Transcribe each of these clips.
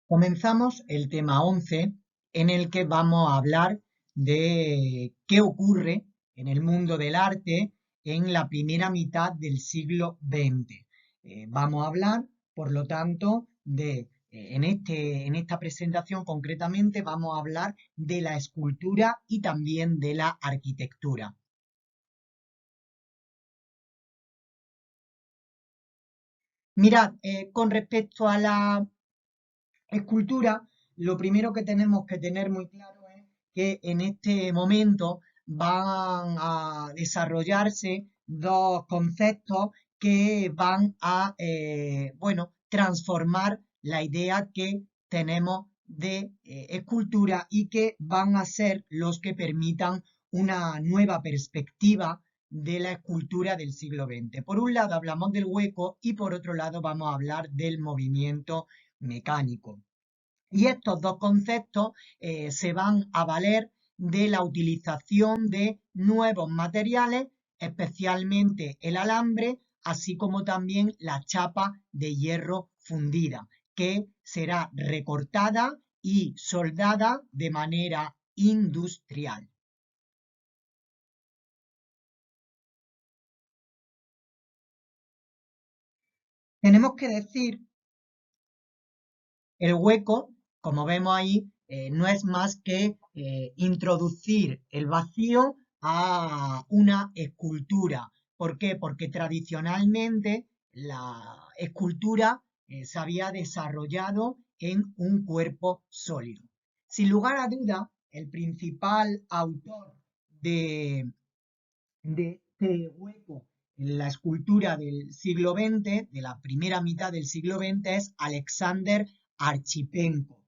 Comenzamos el tema 11 en el que vamos a hablar de qué ocurre en el mundo del arte en la primera mitad del siglo XX. Vamos a hablar, por lo tanto, en esta presentación concretamente vamos a hablar de la escultura y también de la arquitectura. Mirad, con respecto a la escultura, lo primero que tenemos que tener muy claro es que en este momento van a desarrollarse dos conceptos que van a, bueno, transformar la idea que tenemos de escultura y que van a ser los que permitan una nueva perspectiva de la escultura del siglo XX. Por un lado hablamos del hueco y por otro lado vamos a hablar del movimiento mecánico. Y estos dos conceptos se van a valer de la utilización de nuevos materiales, especialmente el alambre, así como también la chapa de hierro fundida, que será recortada y soldada de manera industrial. Tenemos que decir el hueco, como vemos ahí, no es más que introducir el vacío a una escultura. ¿Por qué? Porque tradicionalmente la escultura se había desarrollado en un cuerpo sólido. Sin lugar a duda, el principal autor de este hueco en la escultura del siglo XX, de la primera mitad del siglo XX, es Alexander Archipenko.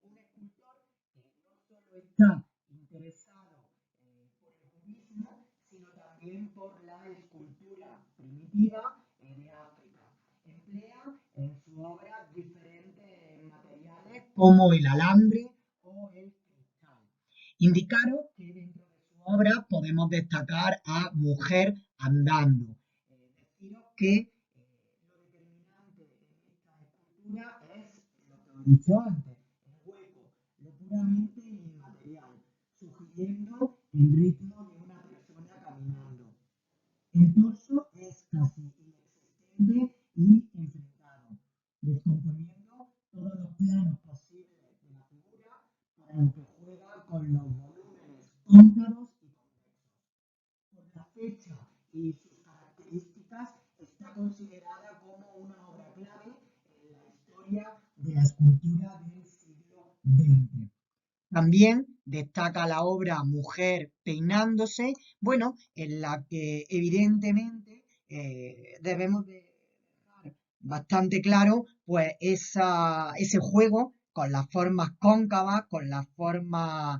Un escultor que no solo está interesado por el cubismo, sino también por la escultura primitiva de África. Emplea en su obra diferentes materiales como el alambre o el cristal. Indicaros que dentro de su obra podemos destacar a Mujer andando. Deciros que lo determinante en esta escultura es lo que os he dicho antes, el hueco, lo puramente inmaterial, sugiriendo el ritmo de una persona caminando. El torso es casi inexistente y enfrentado, descomponiendo todos los planos posibles de la figura, por lo que juega con los volúmenes cóncavos y convexos. Por la fecha y sus características, está considerada como una obra clave en la historia de la escultura del siglo XX. También destaca la obra Mujer peinándose, bueno, en la que evidentemente debemos de dejar bastante claro pues ese juego con las formas cóncavas, con las formas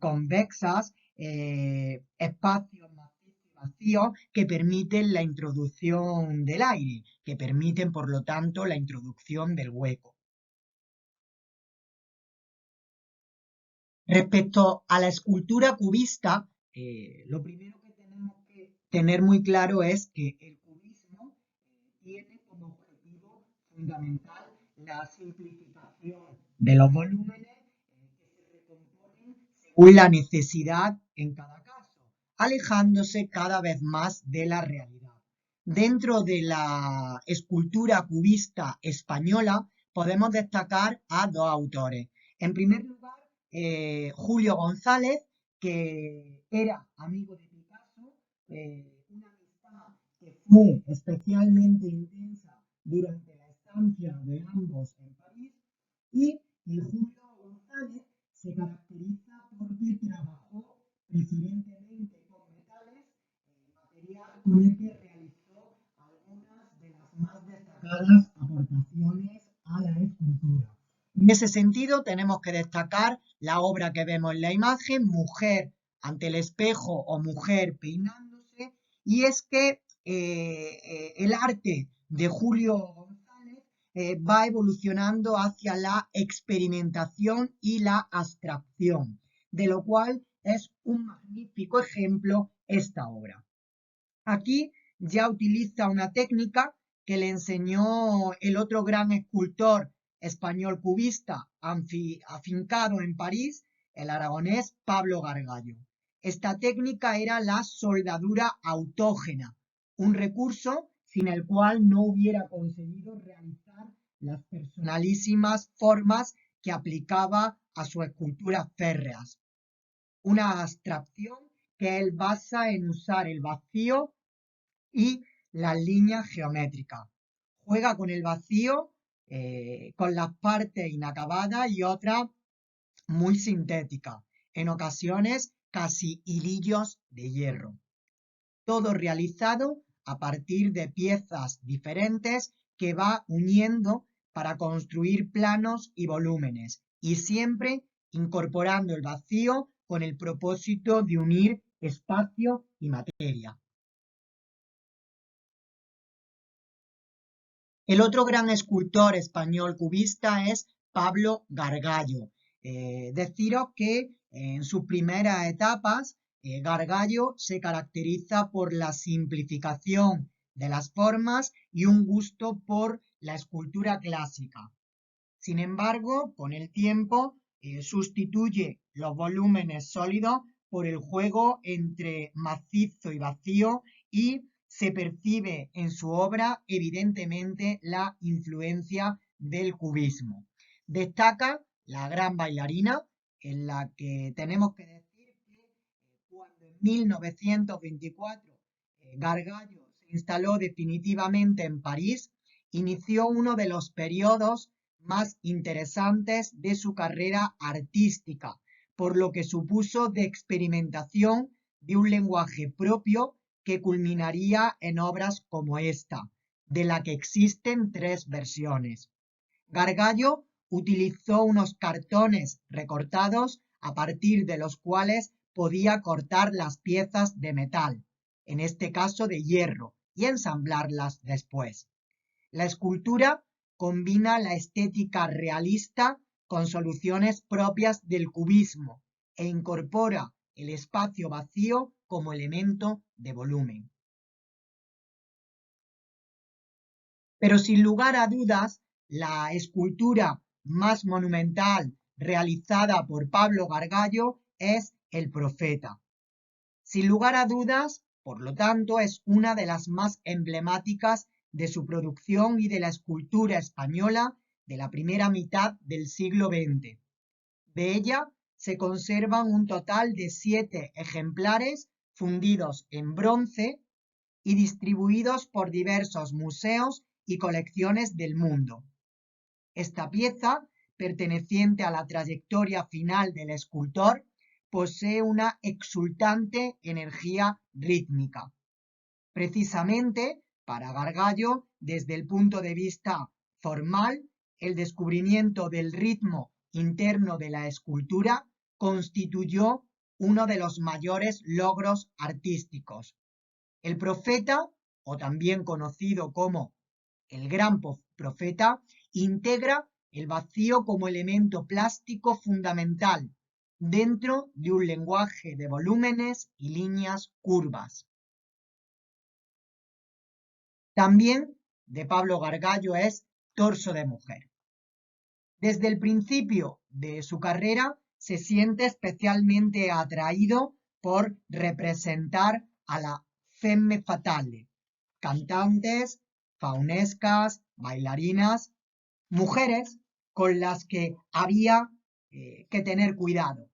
convexas, espacios macizos y vacíos que permiten la introducción del aire, que permiten por lo tanto la introducción del hueco. Respecto a la escultura cubista, lo primero que tenemos que tener muy claro es que el cubismo tiene como objetivo fundamental la simplificación de los volúmenes que se recomponen según la necesidad en cada caso, alejándose cada vez más de la realidad. Dentro de la escultura cubista española podemos destacar a dos autores. En primer lugar, Julio González, que era amigo de Picasso, una amistad que fue especialmente intensa durante la estancia de ambos en París, y Julio González se caracteriza porque trabajó preferentemente con metales, material con el que realizó algunas de las más destacadas aportaciones a la escultura. En ese sentido, tenemos que destacar la obra que vemos en la imagen, Mujer ante el espejo o Mujer peinándose, y es que el arte de Julio González va evolucionando hacia la experimentación y la abstracción, de lo cual es un magnífico ejemplo esta obra. Aquí ya utiliza una técnica que le enseñó el otro gran escultor español cubista afincado en París, el aragonés Pablo Gargallo. Esta técnica era la soldadura autógena, un recurso sin el cual no hubiera conseguido realizar las personalísimas formas que aplicaba a sus esculturas férreas. Una abstracción que él basa en usar el vacío y las líneas geométricas. Juega con el vacío, con las partes inacabadas y otras muy sintéticas, en ocasiones casi hilillos de hierro. Todo realizado a partir de piezas diferentes que va uniendo para construir planos y volúmenes, y siempre incorporando el vacío con el propósito de unir espacio y materia. El otro gran escultor español cubista es Pablo Gargallo. Deciros que en sus primeras etapas Gargallo se caracteriza por la simplificación de las formas y un gusto por la escultura clásica. Sin embargo, con el tiempo sustituye los volúmenes sólidos por el juego entre macizo y vacío y se percibe en su obra evidentemente la influencia del cubismo. Destaca la gran bailarina, en la que tenemos que decir que cuando en 1924 Gargallo se instaló definitivamente en París, inició uno de los periodos más interesantes de su carrera artística, por lo que supuso de experimentación de un lenguaje propio que culminaría en obras como esta, de la que existen 3 versiones. Gargallo utilizó unos cartones recortados a partir de los cuales podía cortar las piezas de metal, en este caso de hierro, y ensamblarlas después. La escultura combina la estética realista con soluciones propias del cubismo e incorpora el espacio vacío como elemento de volumen. Pero sin lugar a dudas, la escultura más monumental realizada por Pablo Gargallo es El Profeta. Sin lugar a dudas, por lo tanto, es una de las más emblemáticas de su producción y de la escultura española de la primera mitad del siglo XX. De ella se conservan un total de 7 ejemplares fundidos en bronce y distribuidos por diversos museos y colecciones del mundo. Esta pieza, perteneciente a la trayectoria final del escultor, posee una exultante energía rítmica. Precisamente, para Gargallo, desde el punto de vista formal, el descubrimiento del ritmo interno de la escultura constituyó uno de los mayores logros artísticos. El Profeta, o también conocido como el Gran Profeta, integra el vacío como elemento plástico fundamental dentro de un lenguaje de volúmenes y líneas curvas. También de Pablo Gargallo es Torso de mujer. Desde el principio de su carrera se siente especialmente atraído por representar a la femme fatale, cantantes, faunescas, bailarinas, mujeres con las que había que tener cuidado.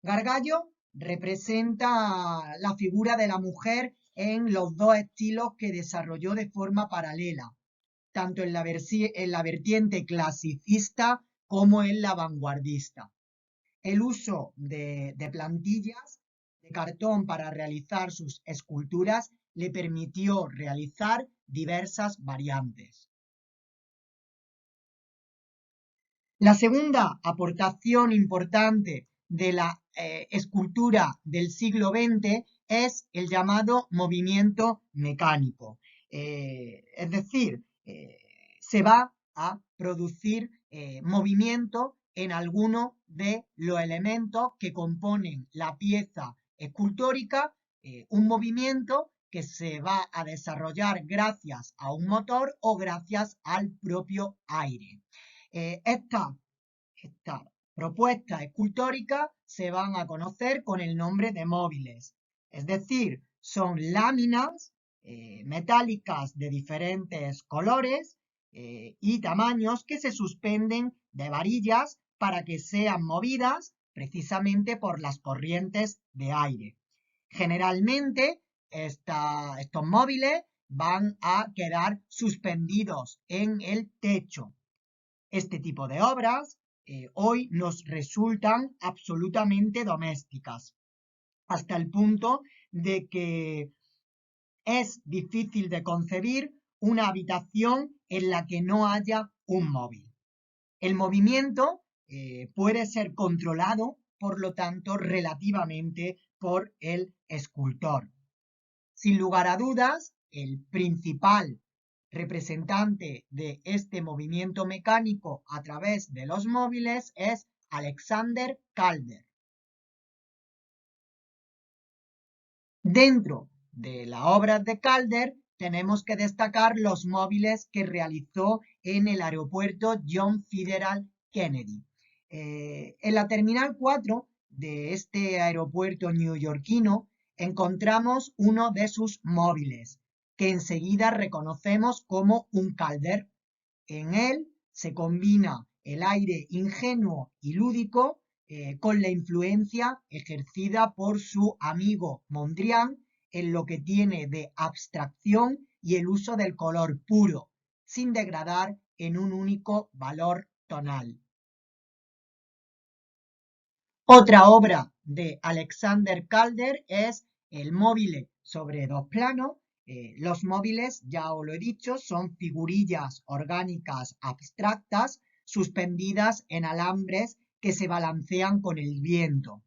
Gargallo representa la figura de la mujer en los 2 estilos que desarrolló de forma paralela, tanto en la vertiente clasicista como en la vanguardista. El uso de plantillas de cartón para realizar sus esculturas le permitió realizar diversas variantes. La segunda aportación importante de la escultura del siglo XX es el llamado movimiento mecánico. Es decir, se va a producir movimiento en alguno de los elementos que componen la pieza escultórica, un movimiento que se va a desarrollar gracias a un motor o gracias al propio aire. Estas propuestas escultóricas se van a conocer con el nombre de móviles, es decir, son láminas metálicas de diferentes colores y tamaños que se suspenden de varillas para que sean movidas precisamente por las corrientes de aire. Generalmente estos móviles van a quedar suspendidos en el techo. Este tipo de obras hoy nos resultan absolutamente domésticas, hasta el punto de que es difícil de concebir una habitación en la que no haya un móvil. El movimiento puede ser controlado, por lo tanto, relativamente por el escultor. Sin lugar a dudas, el principal representante de este movimiento mecánico a través de los móviles es Alexander Calder. Dentro de las obras de Calder tenemos que destacar los móviles que realizó en el aeropuerto John Fitzgerald Kennedy. En la Terminal 4 de este aeropuerto neoyorquino encontramos uno de sus móviles, que enseguida reconocemos como un Calder. En él se combina el aire ingenuo y lúdico con la influencia ejercida por su amigo Mondrian en lo que tiene de abstracción y el uso del color puro, sin degradar en un único valor tonal. Otra obra de Alexander Calder es el móvil sobre dos planos. Los móviles, ya os lo he dicho, son figurillas orgánicas abstractas suspendidas en alambres que se balancean con el viento.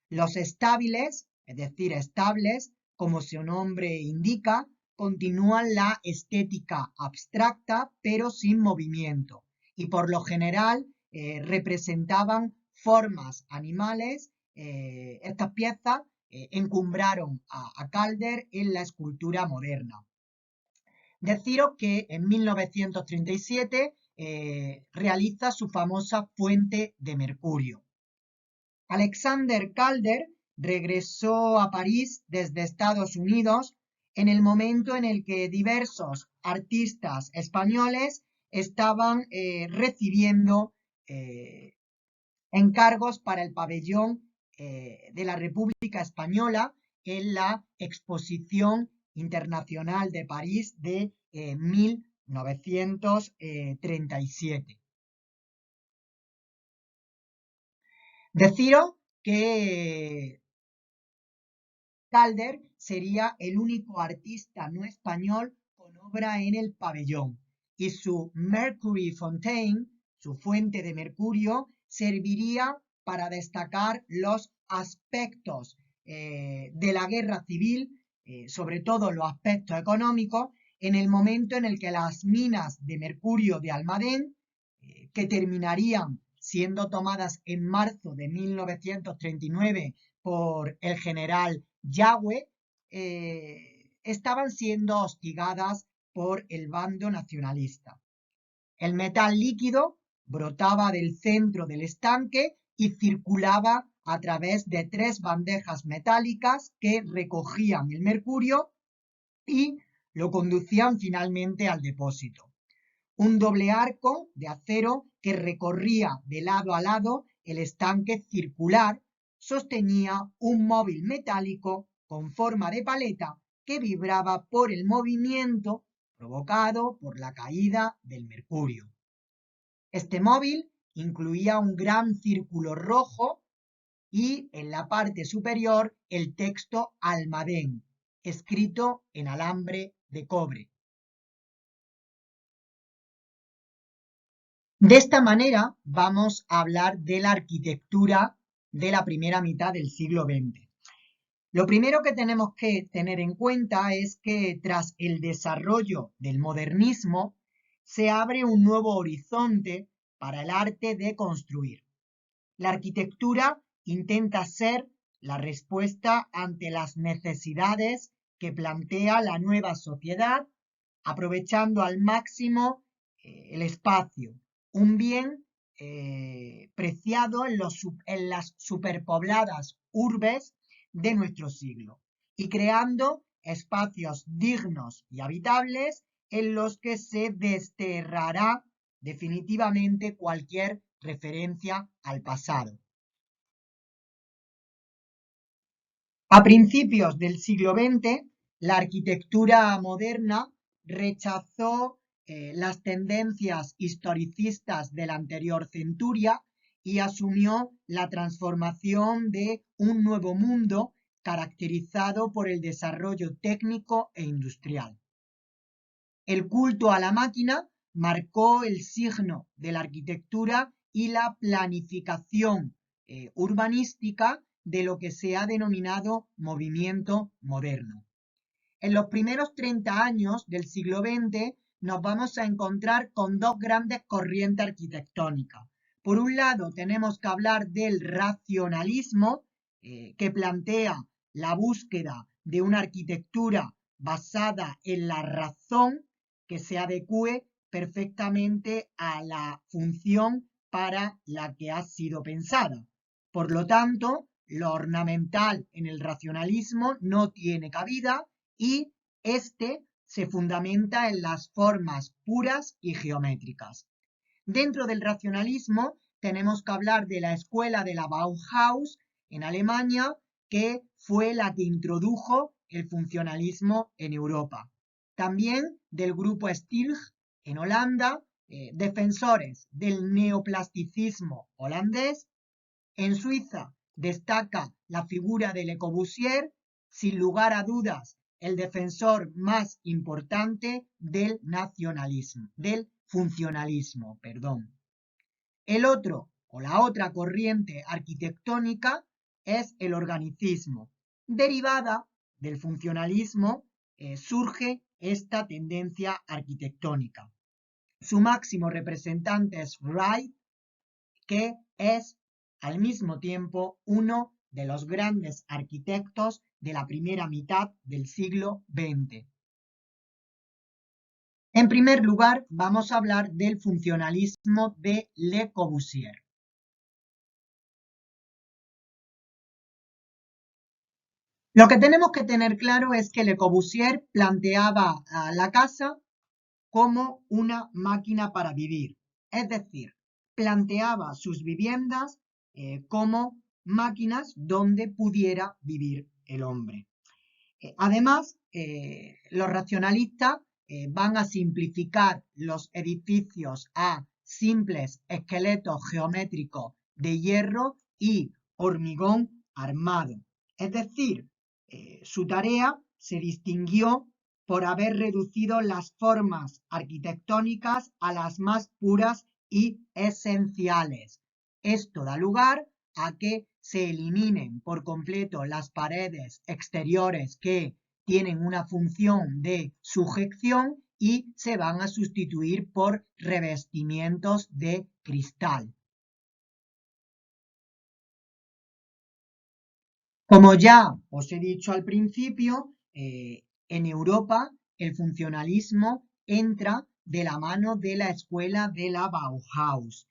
Los estábiles, es decir, estables, como su nombre indica, continúan la estética abstracta pero sin movimiento y por lo general representaban formas animales. Estas piezas encumbraron a Calder en la escultura moderna. Deciros que en 1937 realiza su famosa fuente de mercurio. Alexander Calder regresó a París desde Estados Unidos en el momento en el que diversos artistas españoles estaban recibiendo encargos para el pabellón de la República Española en la Exposición Internacional de París de 1937. Deciros que Calder sería el único artista no español con obra en el pabellón y su Mercury Fontaine, su fuente de mercurio, serviría para destacar los aspectos de la guerra civil, sobre todo los aspectos económicos, en el momento en el que las minas de mercurio de Almadén, que terminarían siendo tomadas en marzo de 1939 por el general Yagüe, estaban siendo hostigadas por el bando nacionalista. El metal líquido brotaba del centro del estanque y circulaba a través de 3 bandejas metálicas que recogían el mercurio y lo conducían finalmente al depósito. Un doble arco de acero que recorría de lado a lado el estanque circular sostenía un móvil metálico con forma de paleta que vibraba por el movimiento provocado por la caída del mercurio. Este móvil incluía un gran círculo rojo y en la parte superior el texto Almadén, escrito en alambre de cobre. De esta manera vamos a hablar de la arquitectura de la primera mitad del siglo XX. Lo primero que tenemos que tener en cuenta es que tras el desarrollo del modernismo se abre un nuevo horizonte para el arte de construir. La arquitectura intenta ser la respuesta ante las necesidades que plantea la nueva sociedad, aprovechando al máximo el espacio, un bien preciado en las superpobladas urbes de nuestro siglo y creando espacios dignos y habitables en los que se desterrará definitivamente cualquier referencia al pasado. A principios del siglo XX, la arquitectura moderna rechazó las tendencias historicistas de la anterior centuria y asumió la transformación de un nuevo mundo caracterizado por el desarrollo técnico e industrial. El culto a la máquina marcó el signo de la arquitectura y la planificación urbanística de lo que se ha denominado movimiento moderno. En los primeros 30 años del siglo XX nos vamos a encontrar con dos grandes corrientes arquitectónicas. Por un lado tenemos que hablar del racionalismo, que plantea la búsqueda de una arquitectura basada en la razón que se adecue perfectamente a la función para la que ha sido pensada. Por lo tanto, lo ornamental en el racionalismo no tiene cabida y este se fundamenta en las formas puras y geométricas. Dentro del racionalismo tenemos que hablar de la escuela de la Bauhaus en Alemania, que fue la que introdujo el funcionalismo en Europa. También del grupo Stilg en Holanda, defensores del neoplasticismo holandés. En Suiza destaca la figura de Le Corbusier, sin lugar a dudas, el defensor más importante del nacionalismo, del funcionalismo, perdón. El otro o la otra corriente arquitectónica es el organicismo. Derivada del funcionalismo, surge esta tendencia arquitectónica. Su máximo representante es Wright, que es al mismo tiempo uno de los grandes arquitectos de la primera mitad del siglo XX. En primer lugar, vamos a hablar del funcionalismo de Le Corbusier. Lo que tenemos que tener claro es que Le Corbusier planteaba a la casa como una máquina para vivir, es decir, planteaba sus viviendas como máquinas donde pudiera vivir el hombre. Además, los racionalistas van a simplificar los edificios a simples esqueletos geométricos de hierro y hormigón armado. Es decir, su tarea se distinguió por haber reducido las formas arquitectónicas a las más puras y esenciales. Esto da lugar a que se eliminen por completo las paredes exteriores que tienen una función de sujeción y se van a sustituir por revestimientos de cristal. Como ya os he dicho al principio, en Europa el funcionalismo entra de la mano de la escuela de la Bauhaus.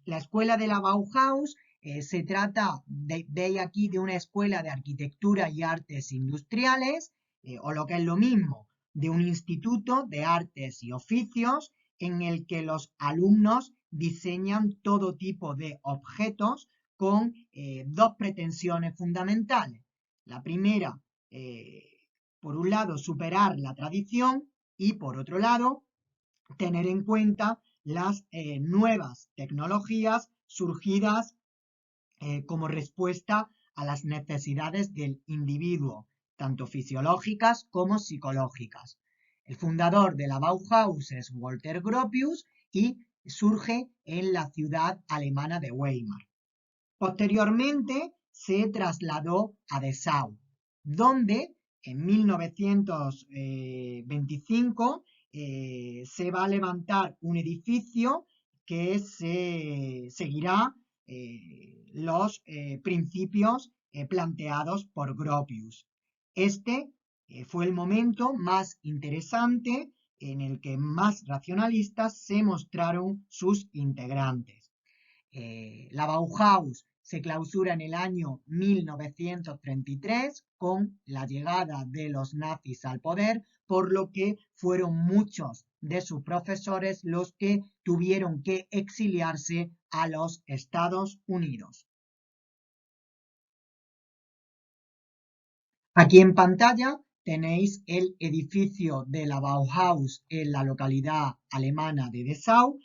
La escuela de la Bauhaus se trata, veis aquí, de una escuela de arquitectura y artes industriales, o lo que es lo mismo, de un instituto de artes y oficios en el que los alumnos diseñan todo tipo de objetos con dos pretensiones fundamentales. La primera, por un lado, superar la tradición y por otro lado, tener en cuenta las nuevas tecnologías surgidas como respuesta a las necesidades del individuo, tanto fisiológicas como psicológicas. El fundador de la Bauhaus es Walter Gropius y surge en la ciudad alemana de Weimar. Posteriormente se trasladó a Dessau, donde en 1925 se va a levantar un edificio que seguirá los principios planteados por Gropius. Este fue el momento más interesante en el que más racionalistas se mostraron sus integrantes. La Bauhaus se clausura en el año 1933 con la llegada de los nazis al poder, por lo que fueron muchos de sus profesores los que tuvieron que exiliarse a los Estados Unidos. Aquí en pantalla tenéis el edificio de la Bauhaus en la localidad alemana de Dessau,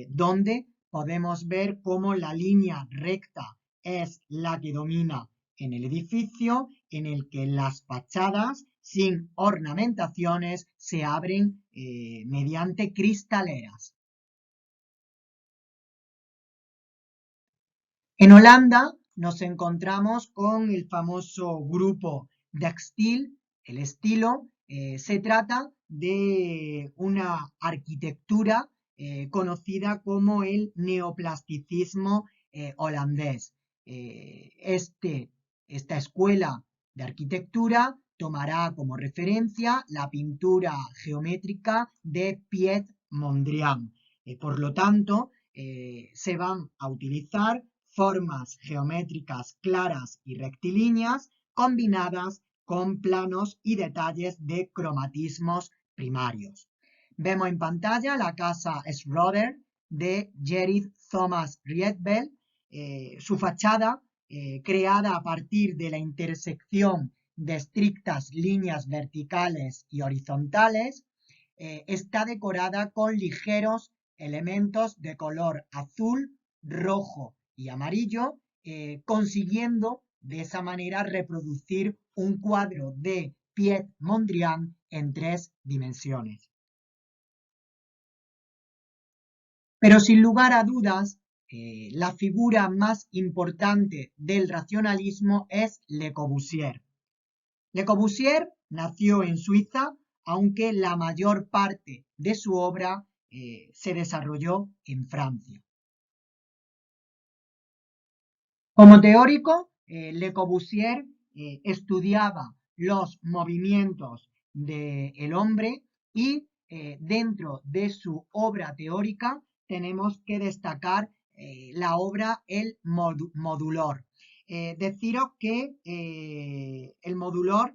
donde podemos ver cómo la línea recta es la que domina en el edificio, en el que las fachadas sin ornamentaciones se abren mediante cristaleras. En Holanda nos encontramos con el famoso grupo De Stijl, el estilo. Se trata de una arquitectura conocida como el neoplasticismo holandés. Esta escuela de arquitectura tomará como referencia la pintura geométrica de Piet Mondrian. Por lo tanto, se van a utilizar formas geométricas claras y rectilíneas combinadas con planos y detalles de cromatismos primarios. Vemos en pantalla la casa Schroeder de Gerrit Thomas Rietveld, su fachada creada a partir de la intersección de estrictas líneas verticales y horizontales, está decorada con ligeros elementos de color azul, rojo y amarillo, consiguiendo de esa manera reproducir un cuadro de Piet Mondrian en 3 dimensiones. Pero sin lugar a dudas, la figura más importante del racionalismo es Le Corbusier. Le Corbusier nació en Suiza, aunque la mayor parte de su obra se desarrolló en Francia. Como teórico, Le Corbusier estudiaba los movimientos del hombre y dentro de su obra teórica tenemos que destacar la obra El Modulor. Deciros que el modulor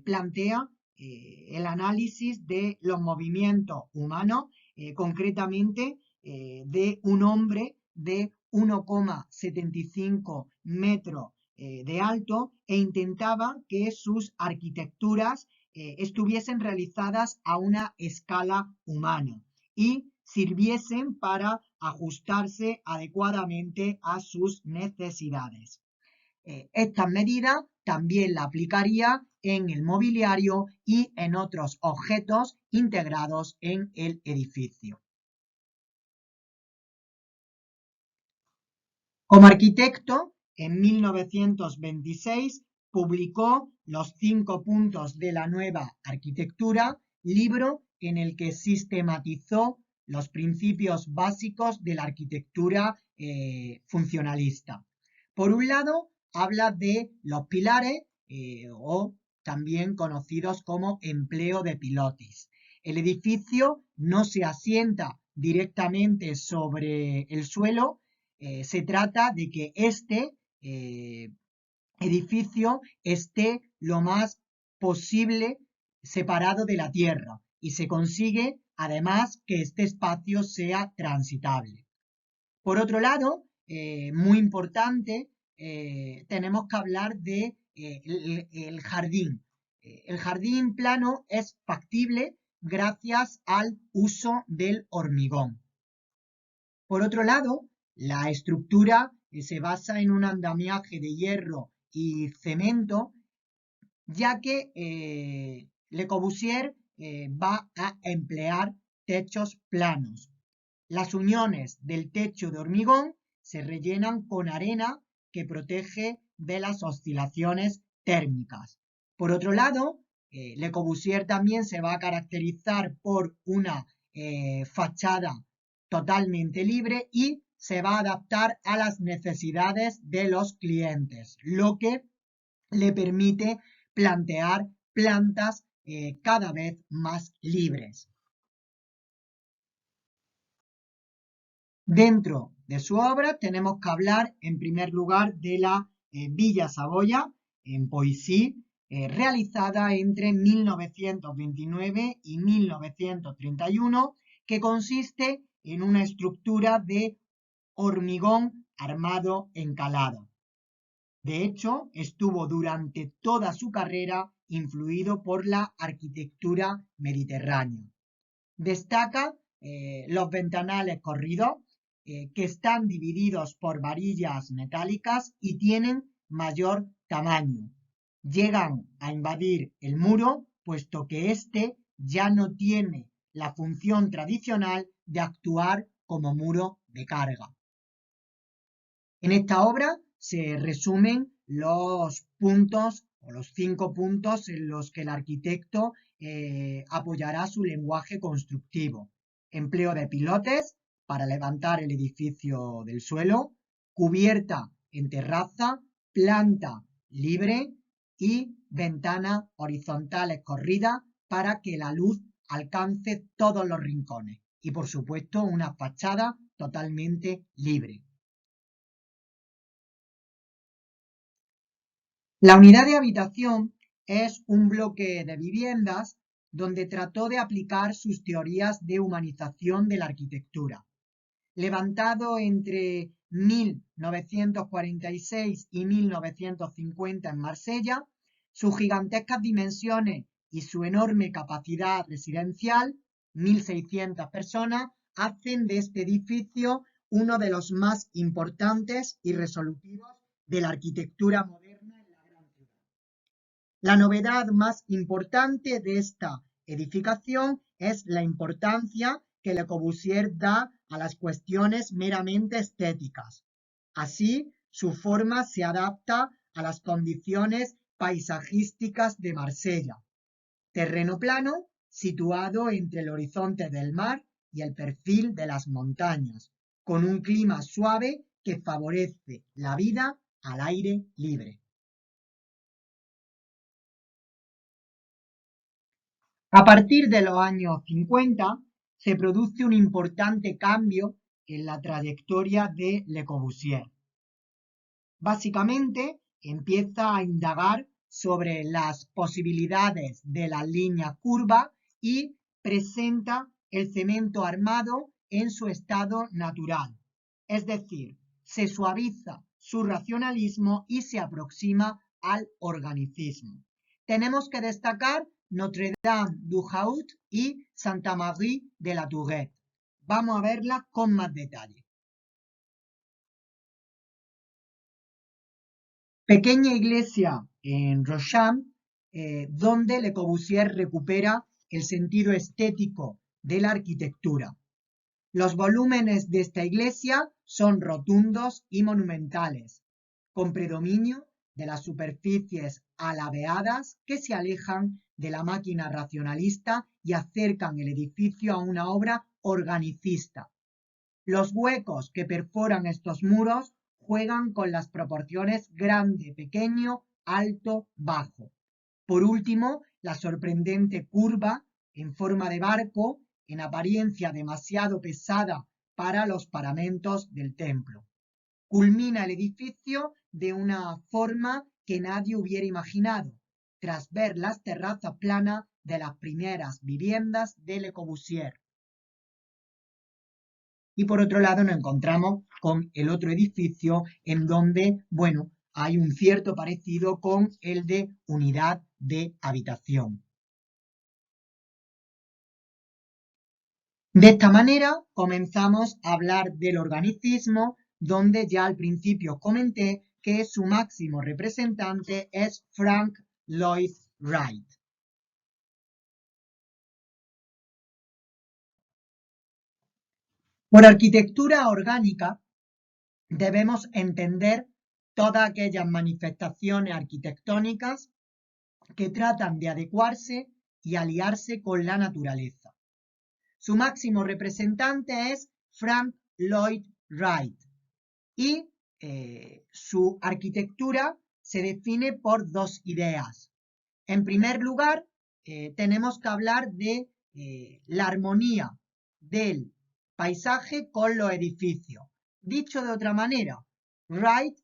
plantea el análisis de los movimientos humanos, concretamente de un hombre de 1,75 metros de alto, e intentaba que sus arquitecturas estuviesen realizadas a una escala humana y sirviesen para ajustarse adecuadamente a sus necesidades. Estas medidas también la aplicaría en el mobiliario y en otros objetos integrados en el edificio. Como arquitecto, en 1926 publicó Los 5 puntos de la nueva arquitectura, libro en el que sistematizó los principios básicos de la arquitectura funcionalista. Por un lado, habla de los pilares o también conocidos como empleo de pilotis. El edificio no se asienta directamente sobre el suelo. Se trata de que este edificio esté lo más posible separado de la tierra y se consigue además que este espacio sea transitable. Por otro lado, muy importante, tenemos que hablar de el jardín. El jardín plano es factible gracias al uso del hormigón. Por otro lado, la estructura se basa en un andamiaje de hierro y cemento, ya que Le Corbusier va a emplear techos planos. Las uniones del techo de hormigón se rellenan con arena que protege de las oscilaciones térmicas. Por otro lado, Le Corbusier también se va a caracterizar por una fachada totalmente libre y se va a adaptar a las necesidades de los clientes, lo que le permite plantear plantas cada vez más libres. Dentro de su obra tenemos que hablar, en primer lugar, de la Villa Saboya, en Poissy, realizada entre 1929 y 1931, que consiste en una estructura de hormigón armado encalado. De hecho, estuvo durante toda su carrera influido por la arquitectura mediterránea. Destaca los ventanales corridos, que están divididos por varillas metálicas y tienen mayor tamaño. Llegan a invadir el muro, puesto que éste ya no tiene la función tradicional de actuar como muro de carga. En esta obra se resumen los puntos o los 5 puntos en los que el arquitecto apoyará su lenguaje constructivo. Empleo de pilotes para levantar el edificio del suelo, cubierta en terraza, planta libre y ventana horizontales corridas para que la luz alcance todos los rincones. Y por supuesto una fachada totalmente libre. La unidad de habitación es un bloque de viviendas donde trató de aplicar sus teorías de humanización de la arquitectura. Levantado entre 1946 y 1950 en Marsella, sus gigantescas dimensiones y su enorme capacidad residencial, 1.600 personas, hacen de este edificio uno de los más importantes y resolutivos de la arquitectura moderna en la gran ciudad. La novedad más importante de esta edificación es la importancia que Le Corbusier da a las cuestiones meramente estéticas. Así, su forma se adapta a las condiciones paisajísticas de Marsella. Terreno plano, situado entre el horizonte del mar y el perfil de las montañas, con un clima suave que favorece la vida al aire libre. A partir de los años 50 se produce un importante cambio en la trayectoria de Le Corbusier. Básicamente empieza a indagar sobre las posibilidades de la línea curva y presenta el cemento armado en su estado natural. Es decir, se suaviza su racionalismo y se aproxima al organicismo. Tenemos que destacar Notre-Dame du Haut y Santa Marie de la Tourette. Vamos a verla con más detalle. Pequeña iglesia en Rocham, donde Le Corbusier recupera el sentido estético de la arquitectura. Los volúmenes de esta iglesia son rotundos y monumentales, con predominio de las superficies alabeadas que se alejan de la máquina racionalista y acercan el edificio a una obra organicista. Los huecos que perforan estos muros juegan con las proporciones grande, pequeño, alto, bajo. Por último, la sorprendente curva en forma de barco, en apariencia demasiado pesada para los paramentos del templo. Culmina el edificio de una forma que nadie hubiera imaginado, tras ver las terrazas planas de las primeras viviendas de Le Corbusier. Y por otro lado nos encontramos con el otro edificio en donde, bueno, hay un cierto parecido con el de unidad de habitación. De esta manera comenzamos a hablar del organicismo, donde ya al principio comenté que su máximo representante es Frank Lloyd Wright. Por arquitectura orgánica debemos entender todas aquellas manifestaciones arquitectónicas que tratan de adecuarse y aliarse con la naturaleza. Su máximo representante es Frank Lloyd Wright y su arquitectura se define por dos ideas. En primer lugar, tenemos que hablar de la armonía del paisaje con los edificios. Dicho de otra manera, Wright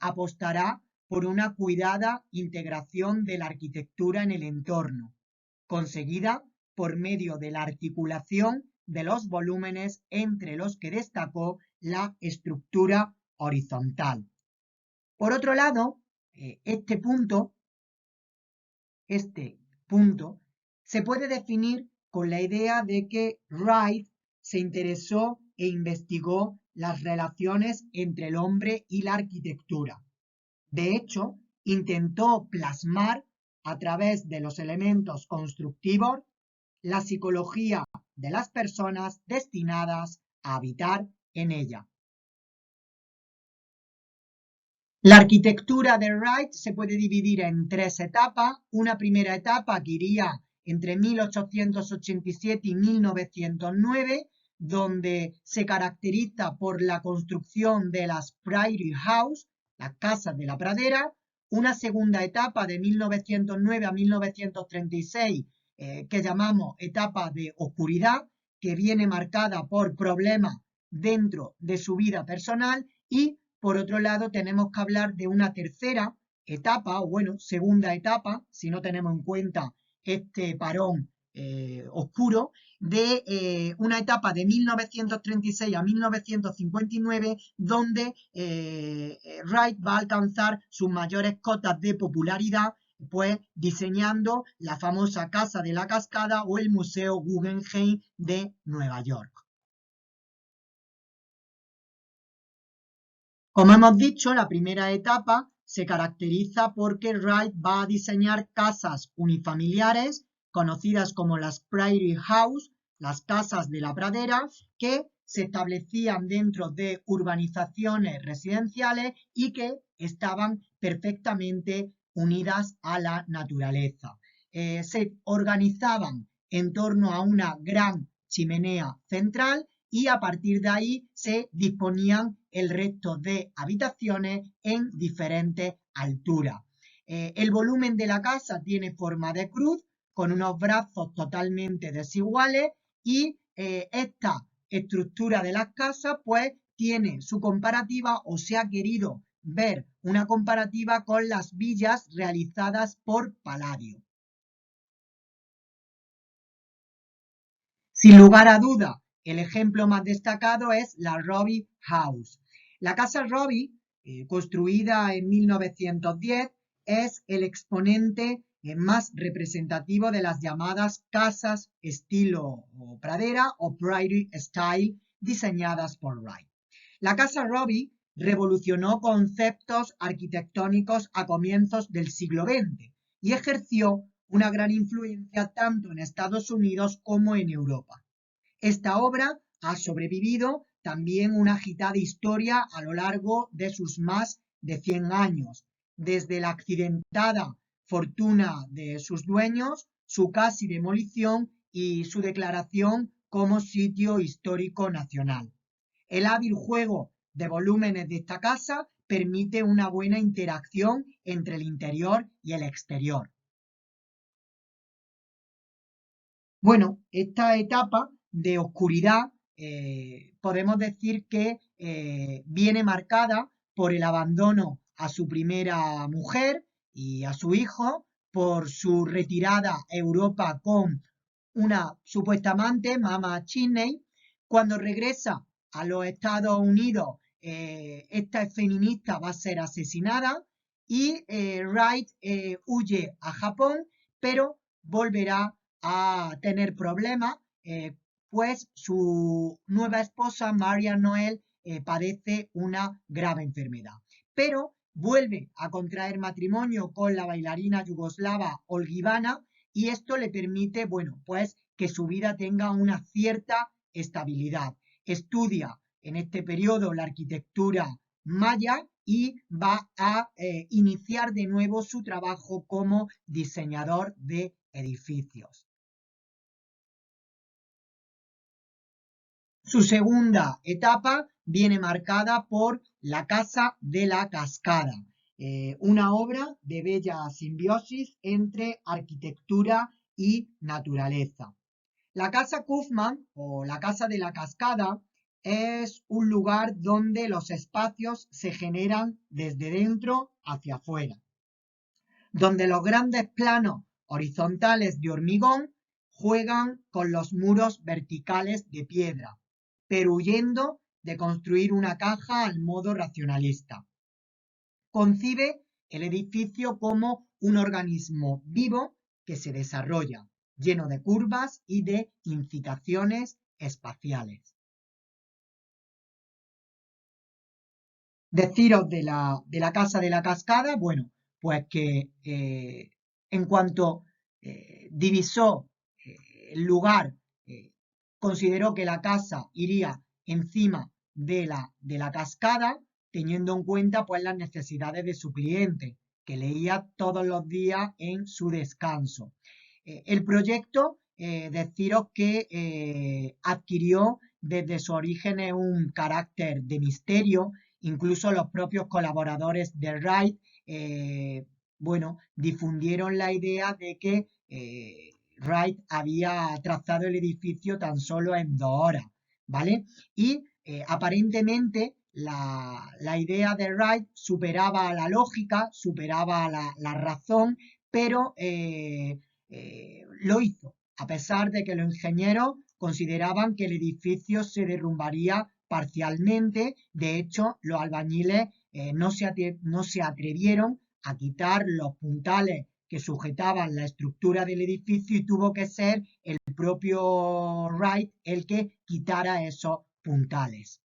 apostará por una cuidada integración de la arquitectura en el entorno, conseguida por medio de la articulación de los volúmenes entre los que destacó la estructura horizontal. Por otro lado, este punto se puede definir con la idea de que Wright se interesó e investigó las relaciones entre el hombre y la arquitectura. De hecho, intentó plasmar a través de los elementos constructivos la psicología de las personas destinadas a habitar en ella. La arquitectura de Wright se puede dividir en tres etapas. Una primera etapa que iría entre 1887 y 1909, donde se caracteriza por la construcción de las Prairie House, las casas de la pradera. Una segunda etapa de 1909 a 1936, que llamamos etapa de oscuridad, que viene marcada por problemas dentro de su vida personal. Y por otro lado, tenemos que hablar de una tercera etapa, o bueno, segunda etapa, si no tenemos en cuenta este parón oscuro, de una etapa de 1936 a 1959, donde Wright va a alcanzar sus mayores cotas de popularidad, pues diseñando la famosa Casa de la Cascada o el Museo Guggenheim de Nueva York. Como hemos dicho, la primera etapa se caracteriza porque Wright va a diseñar casas unifamiliares conocidas como las Prairie House, las casas de la pradera, que se establecían dentro de urbanizaciones residenciales y que estaban perfectamente unidas a la naturaleza. Se organizaban en torno a una gran chimenea central y a partir de ahí se disponían el resto de habitaciones en diferentes alturas. El volumen de la casa tiene forma de cruz con unos brazos totalmente desiguales y esta estructura de las casas pues tiene su comparativa o se ha querido ver una comparativa con las villas realizadas por Palladio. Sin lugar a duda, el ejemplo más destacado es la Robbie House. La casa Robbie, construida en 1910, es el exponente más representativo de las llamadas casas estilo pradera o Prairie Style diseñadas por Wright. La casa Robbie revolucionó conceptos arquitectónicos a comienzos del siglo XX y ejerció una gran influencia tanto en Estados Unidos como en Europa. Esta obra ha sobrevivido también una agitada historia a lo largo de sus más de 100 años, desde la accidentada fortuna de sus dueños, su casi demolición y su declaración como sitio histórico nacional. El hábil juego de volúmenes de esta casa permite una buena interacción entre el interior y el exterior. Bueno, esta etapa de oscuridad podemos decir que viene marcada por el abandono a su primera mujer y a su hijo, por su retirada a Europa con una supuesta amante, Mama Cheney. Cuando regresa a los Estados Unidos, esta feminista va a ser asesinada y Wright huye a Japón, pero volverá a tener problemas, pues su nueva esposa, Maria Noel, padece una grave enfermedad. Pero vuelve a contraer matrimonio con la bailarina yugoslava Olgivana y esto le permite, bueno, pues que su vida tenga una cierta estabilidad. Estudia en este periodo la arquitectura maya y va a iniciar de nuevo su trabajo como diseñador de edificios. Su segunda etapa viene marcada por La Casa de la Cascada, una obra de bella simbiosis entre arquitectura y naturaleza. La casa Kaufman o la casa de la cascada es un lugar donde los espacios se generan desde dentro hacia afuera, donde los grandes planos horizontales de hormigón juegan con los muros verticales de piedra, pero huyendo de construir una caja al modo racionalista. Concibe el edificio como un organismo vivo que se desarrolla, lleno de curvas y de incitaciones espaciales. Deciros de la casa de la cascada, bueno, pues que en cuanto divisó el lugar, consideró que la casa iría encima de la cascada, teniendo en cuenta pues las necesidades de su cliente, que leía todos los días en su descanso. El proyecto, deciros que adquirió desde su origen un carácter de misterio. Incluso los propios colaboradores de Wright, bueno, difundieron la idea de que Wright había trazado el edificio tan solo en 2 horas, ¿vale? Y aparentemente la idea de Wright superaba la lógica, superaba la razón, pero lo hizo, a pesar de que los ingenieros consideraban que el edificio se derrumbaría parcialmente. De hecho, los albañiles no se atrevieron a quitar los puntales que sujetaban la estructura del edificio y tuvo que ser el propio Wright el que quitara esos puntales.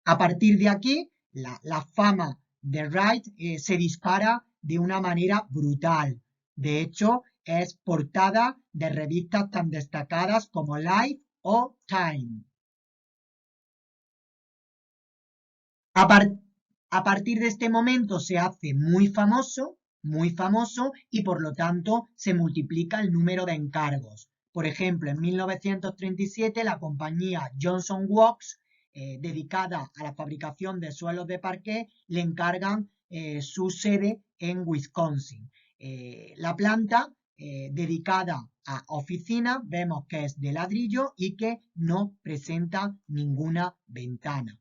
A partir de aquí, la fama de Wright se dispara de una manera brutal. De hecho, es portada de revistas tan destacadas como Life o Time. A partir de este momento se hace muy famoso y por lo tanto se multiplica el número de encargos. Por ejemplo, en 1937 la compañía Johnson Works, dedicada a la fabricación de suelos de parqué, le encargan su sede en Wisconsin. La planta dedicada a oficinas vemos que es de ladrillo y que no presenta ninguna ventana.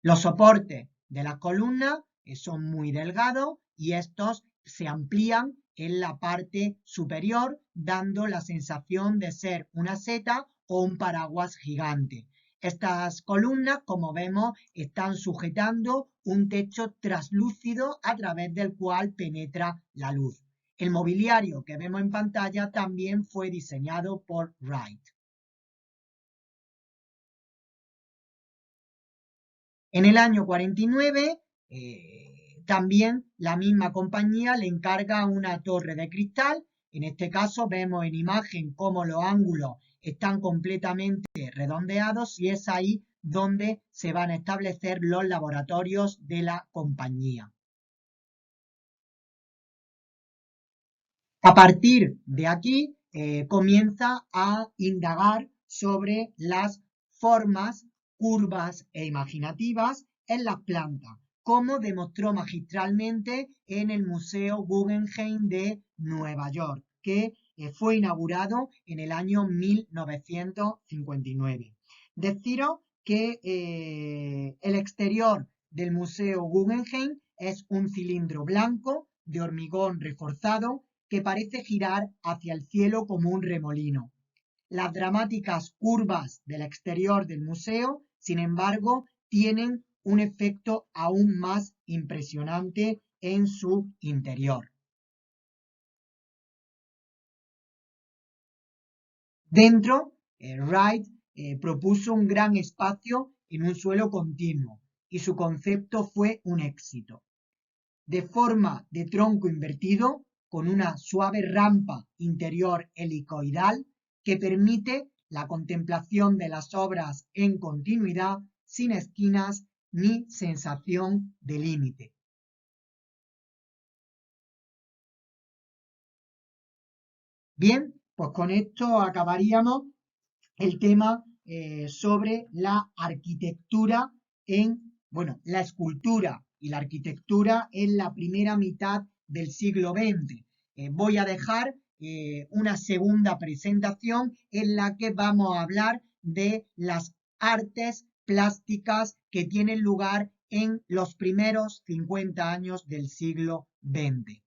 Los soportes de las columnas son muy delgados y estos se amplían en la parte superior, dando la sensación de ser una seta o un paraguas gigante. Estas columnas, como vemos, están sujetando un techo traslúcido a través del cual penetra la luz. El mobiliario que vemos en pantalla también fue diseñado por Wright. En el año 49, también la misma compañía le encarga una torre de cristal. En este caso vemos en imagen cómo los ángulos están completamente redondeados y es ahí donde se van a establecer los laboratorios de la compañía. A partir de aquí comienza a indagar sobre las formas, curvas e imaginativas en las plantas, como demostró magistralmente en el Museo Guggenheim de Nueva York, que fue inaugurado en el año 1959. Deciros que el exterior del Museo Guggenheim es un cilindro blanco de hormigón reforzado que parece girar hacia el cielo como un remolino. Las dramáticas curvas del exterior del museo, sin embargo, tienen un efecto aún más impresionante en su interior. Dentro, Wright propuso un gran espacio en un suelo continuo y su concepto fue un éxito. De forma de tronco invertido, con una suave rampa interior helicoidal que permite la contemplación de las obras en continuidad, sin esquinas ni sensación de límite. Bien, pues con esto acabaríamos el tema sobre la arquitectura bueno, la escultura y la arquitectura en la primera mitad del siglo XX. voy a dejar una segunda presentación en la que vamos a hablar de las artes plásticas que tienen lugar en los primeros 50 años del siglo XX.